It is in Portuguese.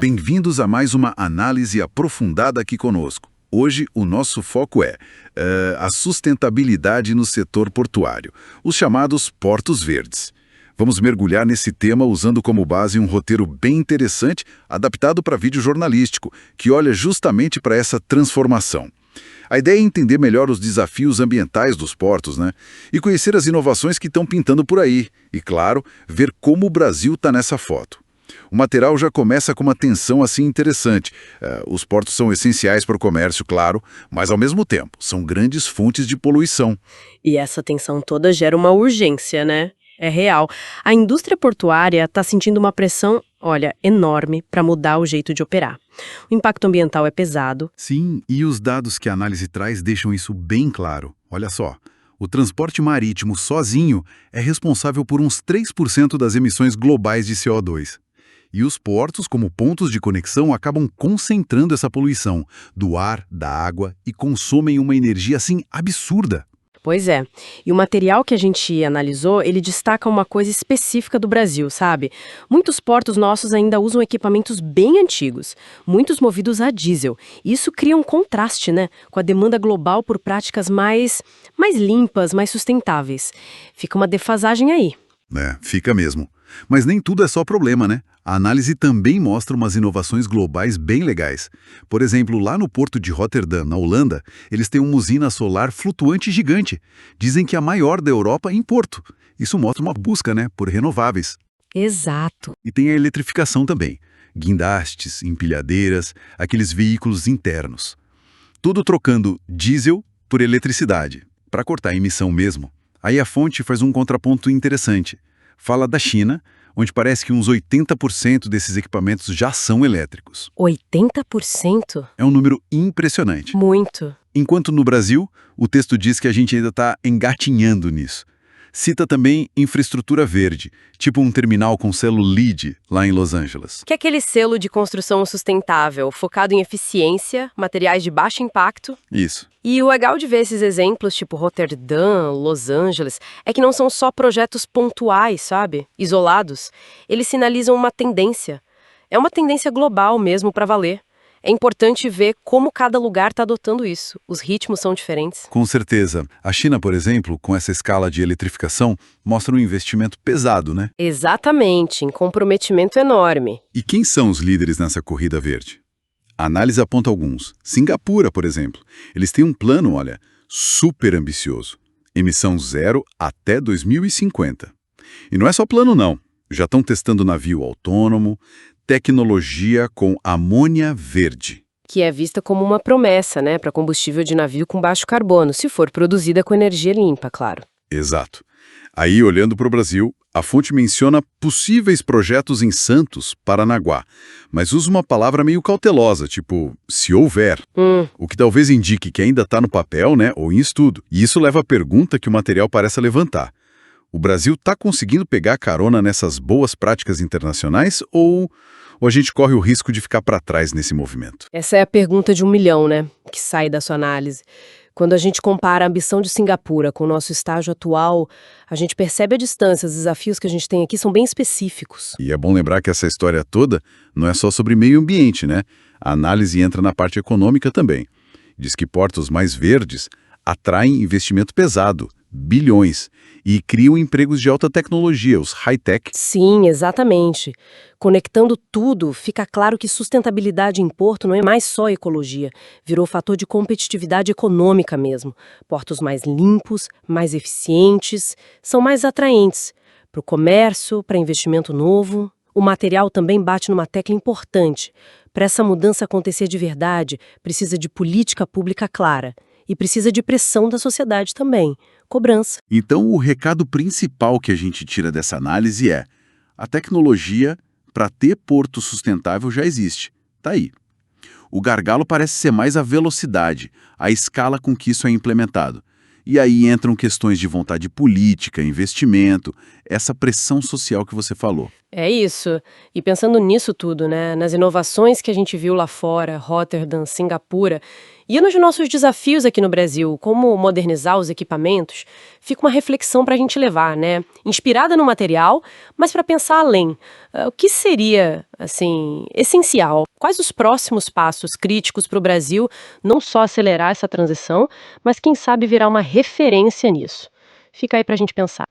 Bem-vindos a mais uma análise aprofundada aqui conosco. Hoje o nosso foco é a sustentabilidade no setor portuário, os chamados portos verdes. Vamos mergulhar nesse tema usando como base um roteiro bem interessante, adaptado para vídeo jornalístico, que olha justamente para essa transformação. A ideia é entender melhor os desafios ambientais dos portos, né? E conhecer as inovações que estão pintando por aí. E, claro, ver como o Brasil está nessa foto. O material já começa com uma tensão assim interessante. Os portos são essenciais para o comércio, claro, mas ao mesmo tempo são grandes fontes de poluição. E essa tensão toda gera uma urgência, né? É real. A indústria portuária está sentindo uma pressão, olha, enorme para mudar o jeito de operar. O impacto ambiental é pesado. Sim, e os dados que a análise traz deixam isso bem claro. Olha só, o transporte marítimo sozinho é responsável por uns 3% das emissões globais de CO2. E os portos, como pontos de conexão, acabam concentrando essa poluição do ar, da água e consomem uma energia assim absurda. Pois é. E o material que a gente analisou, ele destaca uma coisa específica do Brasil, sabe? Muitos portos nossos ainda usam equipamentos bem antigos, muitos movidos a diesel. Isso cria um contraste, né, com a demanda global por práticas mais limpas, mais sustentáveis. Fica uma defasagem aí. Fica mesmo. Mas nem tudo é só problema, né? A análise também mostra umas inovações globais bem legais. Por exemplo, lá no porto de Rotterdam, na Holanda, eles têm uma usina solar flutuante gigante. Dizem que é a maior da Europa em porto. Isso mostra uma busca, né, por renováveis. Exato. E tem a eletrificação também. Guindastes, empilhadeiras, aqueles veículos internos. Tudo trocando diesel por eletricidade, para cortar a emissão mesmo. Aí a fonte faz um contraponto interessante. Fala da China, onde parece que uns 80% desses equipamentos já são elétricos. 80%? É um número impressionante. Muito. Enquanto no Brasil, o texto diz que a gente ainda está engatinhando nisso. Cita também infraestrutura verde, tipo um terminal com selo LEED lá em Los Angeles. Que é aquele selo de construção sustentável, focado em eficiência, materiais de baixo impacto. Isso. E o legal de ver esses exemplos, tipo Rotterdam, Los Angeles, é que não são só projetos pontuais, sabe? Isolados. Eles sinalizam uma tendência. É uma tendência global mesmo para valer. É importante ver como cada lugar está adotando isso. Os ritmos são diferentes. Com certeza. A China, por exemplo, com essa escala de eletrificação, mostra um investimento pesado, né? Exatamente, em comprometimento enorme. E quem são os líderes nessa corrida verde? A análise aponta alguns. Singapura, por exemplo. Eles têm um plano, olha, super ambicioso. Emissão zero até 2050. E não é só plano, não. Já estão testando navio autônomo, tecnologia com amônia verde. Que é vista como uma promessa, né, para combustível de navio com baixo carbono, se for produzida com energia limpa, claro. Exato. Aí, olhando para o Brasil, a fonte menciona possíveis projetos em Santos, Paranaguá, mas usa uma palavra meio cautelosa, tipo, se houver, o que talvez indique que ainda está no papel, né, ou em estudo. E isso leva à pergunta que o material parece levantar. O Brasil está conseguindo pegar carona nessas boas práticas internacionais ou a gente corre o risco de ficar para trás nesse movimento? Essa é a pergunta de 1 milhão, né, que sai da sua análise. Quando a gente compara a ambição de Singapura com o nosso estágio atual, a gente percebe a distância, os desafios que a gente tem aqui são bem específicos. E é bom lembrar que essa história toda não é só sobre meio ambiente, né? A análise entra na parte econômica também. Diz que portos mais verdes atraem investimento pesado, bilhões, e criam empregos de alta tecnologia, os high-tech. Sim, exatamente. Conectando tudo, fica claro que sustentabilidade em porto não é mais só ecologia, virou fator de competitividade econômica mesmo. Portos mais limpos, mais eficientes, são mais atraentes para o comércio, para investimento novo. O material também bate numa tecla importante. Para essa mudança acontecer de verdade, precisa de política pública clara. E precisa de pressão da sociedade também, cobrança. Então, o recado principal que a gente tira dessa análise é: a tecnologia para ter porto sustentável já existe. Tá aí. O gargalo parece ser mais a velocidade, a escala com que isso é implementado. E aí entram questões de vontade política, investimento, essa pressão social que você falou. É isso. E pensando nisso tudo, né, nas inovações que a gente viu lá fora, Rotterdam, Singapura, E nos nossos desafios aqui no Brasil, como modernizar os equipamentos, fica uma reflexão para a gente levar, né? Inspirada no material, mas para pensar além. O que seria, assim, essencial? Quais os próximos passos críticos para o Brasil não só acelerar essa transição, mas quem sabe virar uma referência nisso? Fica aí para a gente pensar.